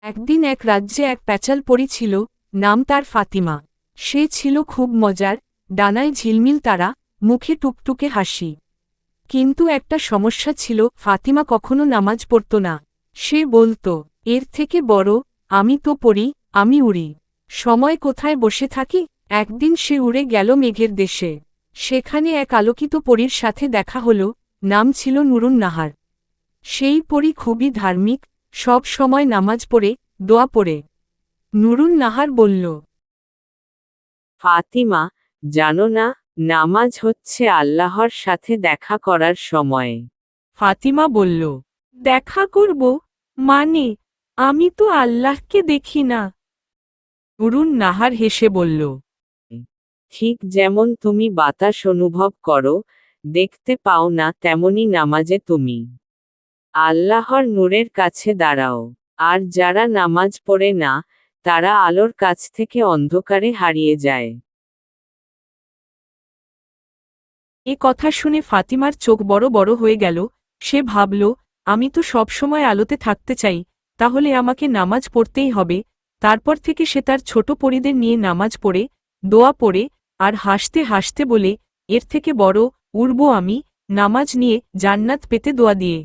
একদিন এক রাজ্যে এক প্যাচাল পরী ছিল, নাম তার ফাতিমা। সে ছিল খুব মজার, ডানায় ঝিলমিল তারা, মুখে টুকটুকে হাসি। কিন্তু একটা সমস্যা ছিল, ফাতিমা কখনো নামাজ পড়ত না। সে বলতো, এর থেকে বড়, আমি তো পড়ি, আমি উড়ি। সময় কোথায় বসে থাকি? একদিন সে উড়ে গেল মেঘের দেশে। সেখানে এক আলোকিত পরীর সাথে দেখা হল, নাম ছিল নুরুন নাহার। সেই পরী খুবই ধার্মিক, সব সময় নামাজ পড়ে, দোয়া পড়ে। নুরুন নাহার বলল, ফাতিমা, জানো না, নামাজ হচ্ছে আল্লাহর সাথে দেখা করার সময়। ফাতিমা বলল, দেখা করব মানে? আমি তো আল্লাহকে দেখি না। নুরুন নাহার হেসে বলল, ঠিক যেমন তুমি বাতাস অনুভব করো, দেখতে পাও না, তেমনি নামাজে তুমি আল্লাহর নূরের কাছে দাঁড়াও। আর যারা নামাজ পড়ে না, তারা আলোর কাছ থেকে অন্ধকারে হারিয়ে যায়। এ কথা শুনে ফাতিমার চোখ বড় বড় হয়ে গেল। সে ভাবল, আমি তো সবসময় আলোতে থাকতে চাই, তাহলে আমাকে নামাজ পড়তেই হবে। তারপর থেকে সে তার ছোট পরীদের নিয়ে নামাজ পড়ে, দোয়া পড়ে, আর হাসতে হাসতে বলে, এর থেকে বড়, উড়ব আমি, নামাজ নিয়ে জান্নাত পেতে দোয়া দিয়ে।